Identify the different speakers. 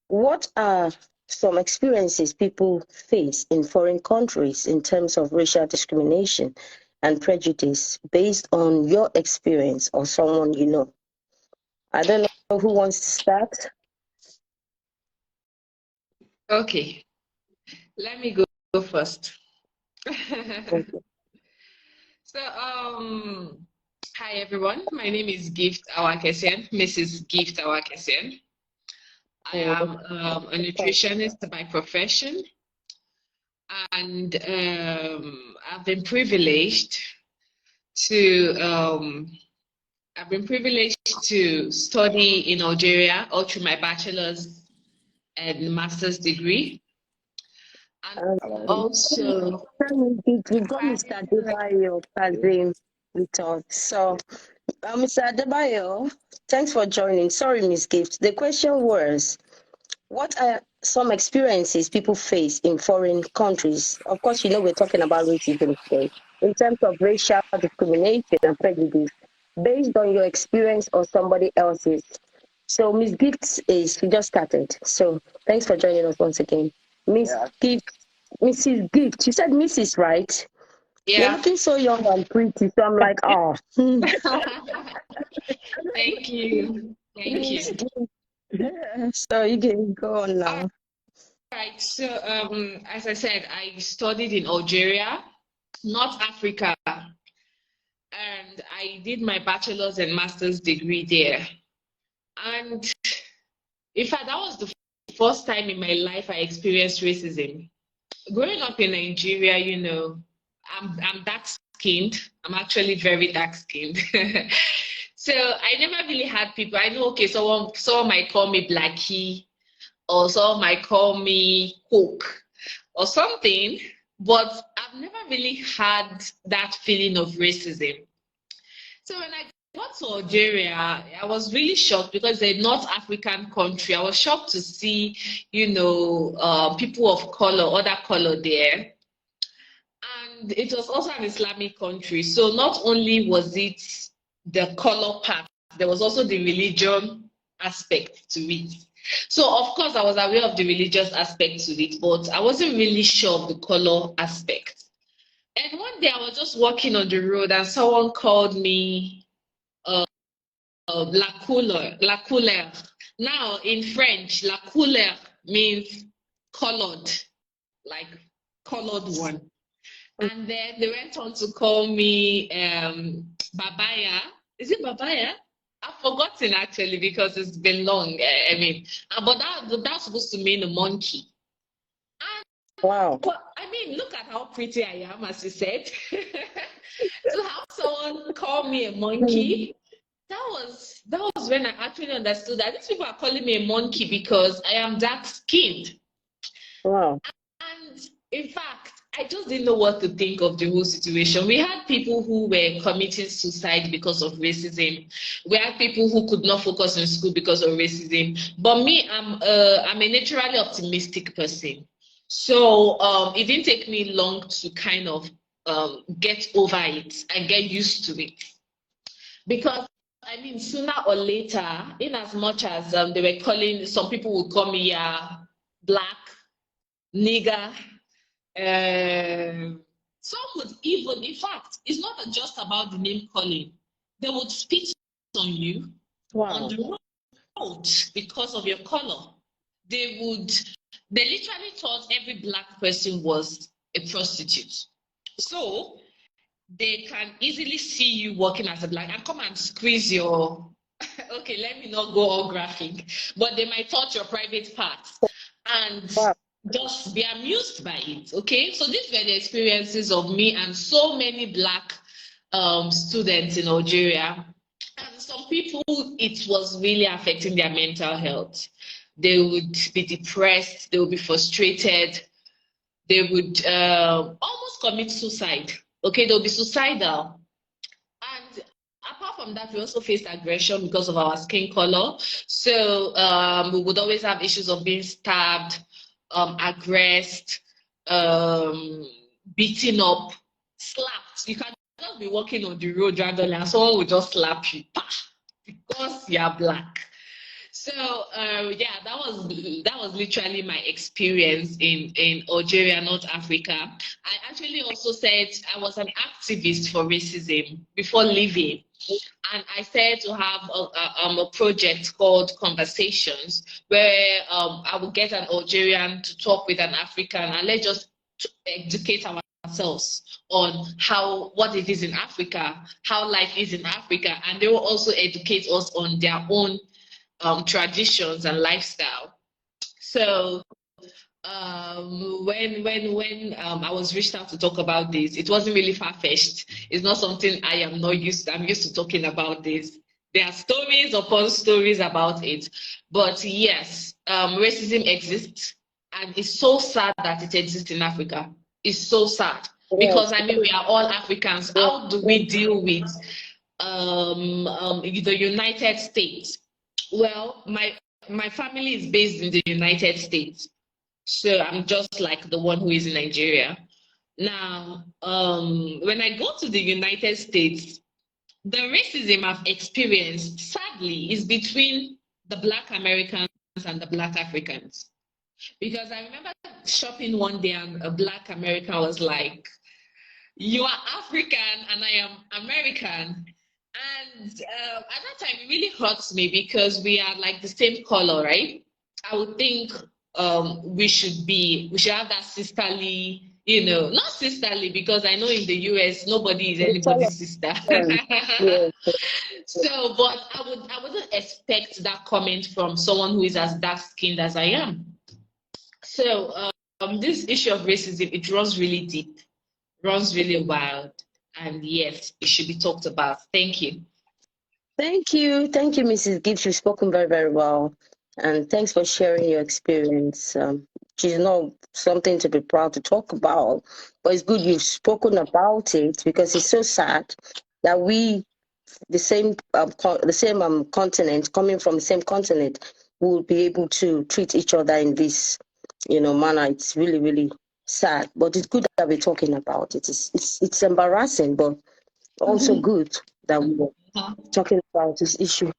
Speaker 1: What are some experiences people face in foreign countries in terms of racial discrimination and prejudice based on your experience or someone you know? I don't know who wants to start.
Speaker 2: Okay, let me go first.
Speaker 1: Okay.
Speaker 2: So, hi everyone. My name is Gift Awakesian, Mrs. Gift Awakesian. I am a nutritionist by profession, and I've been privileged to study in Algeria all through my bachelor's and master's degree, and also
Speaker 1: We've got Mr. Adebayo Kazim with us. So, Mr. Adebayo, thanks for joining. Sorry, Miss Gift. The question was, what are some experiences people face in foreign countries? Of course, we're talking about racism today, in terms of racial discrimination and prejudice, based on your experience or somebody else's. So, Miss Gift she just started. So, thanks for joining us once again. Mrs. Gift, you said Mrs., right? You're
Speaker 2: yeah.
Speaker 1: looking so young and pretty, so I'm like, oh.
Speaker 2: Thank you. Thank you.
Speaker 1: So you can go on
Speaker 2: All
Speaker 1: now.
Speaker 2: right. So, as I said, I studied in Algeria, North Africa, and I did my bachelor's and master's degree there. And in fact, that was the first time in my life I experienced racism. Growing up in Nigeria, I'm dark skinned. I'm actually very dark skinned. So I never really had people. I know, okay, someone might call me Blackie, or someone might call me Coke or something, but I've never really had that feeling of racism. So when I got to Algeria, I was really shocked because they're North African country. I was shocked to see, people of color, other color there. And it was also an Islamic country. So not only was it the color part, there was also the religion aspect to it. So of course I was aware of the religious aspect to it, but I wasn't really sure of the color aspect. And one day I was just walking on the road and someone called me la couleur. Now in French, la couleur means colored, like colored one. And then they went on to call me Babaya. Is it Babaya? I've forgotten actually because it's been long. But that's supposed to mean a monkey.
Speaker 1: Wow.
Speaker 2: But I mean, look at how pretty I am, as you said. To have someone call me a monkey, that was when I actually understood that these people are calling me a monkey because I am dark skinned.
Speaker 1: Wow.
Speaker 2: And in fact, I just didn't know what to think of the whole situation. We had people who were committing suicide because of racism. We had people who could not focus in school because of racism. But me, I'm a naturally optimistic person. So it didn't take me long to kind of get over it and get used to it. Because I mean, sooner or later, in as much as they were calling, some people would call me black, nigger. Some would even, in fact, it's not just about the name calling. They would spit on you on
Speaker 1: Wow.
Speaker 2: the road because of your color. They literally thought every black person was a prostitute. So they can easily see you walking as a black and come and squeeze your, okay, let me not go all graphic, but they might touch your private parts and
Speaker 1: Wow.
Speaker 2: just be amused by it. Okay, so these were the experiences of me and so many black students in Algeria. And some people, it was really affecting their mental health. They would be depressed, they would be frustrated, they would almost commit suicide. Okay, they'll be suicidal. And apart from that, we also faced aggression because of our skin color. So we would always have issues of being stabbed, aggressed, beaten up, slapped. You can just be walking on the road randomly and someone will just slap you because you're black. So yeah, that was literally my experience in Algeria, North Africa. I actually also said I was an activist for racism before leaving, and I said to have a project called Conversations, where I would get an Algerian to talk with an African, and let's just educate ourselves on what it is in Africa, how life is in Africa, and they will also educate us on their own traditions and lifestyle. So when I was reached out to talk about this, it wasn't really far-fetched. It's not something I am not used to. I'm used to talking about this. There are stories upon stories about it. But yes, racism exists, and it's so sad that it exists in Africa. It's so sad because
Speaker 1: Yes,
Speaker 2: I mean we are all Africans.
Speaker 1: yes,
Speaker 2: How do
Speaker 1: yes,
Speaker 2: we deal with the United States? Well, my family is based in the United States, so I'm just like the one who is in Nigeria. Now, when I go to the United States, the racism I've experienced, sadly, is between the Black Americans and the Black Africans. Because I remember shopping one day and a Black American was like, "You are African and I am American." And at that time, it really hurts me because we are like the same color, right? I would think we should have that sisterly, not sisterly because I know in the US nobody is
Speaker 1: the color,
Speaker 2: anybody's sister.
Speaker 1: yes,
Speaker 2: So, but I wouldn't expect that comment from someone who is as dark skinned as I am. So, this issue of racism, it runs really deep, runs really wild, and yes, it should be talked about. Thank you.
Speaker 1: thank you, Mrs. Gibbs. You've spoken very, very well, and thanks for sharing your experience. It's not something to be proud to talk about, but it's good you've spoken about it because it's so sad that we, the same continent, coming from the same continent, will be able to treat each other in this, manner. It's really, really sad, but it's good that we're talking about it. It's embarrassing, but also good that we're talking about this issue.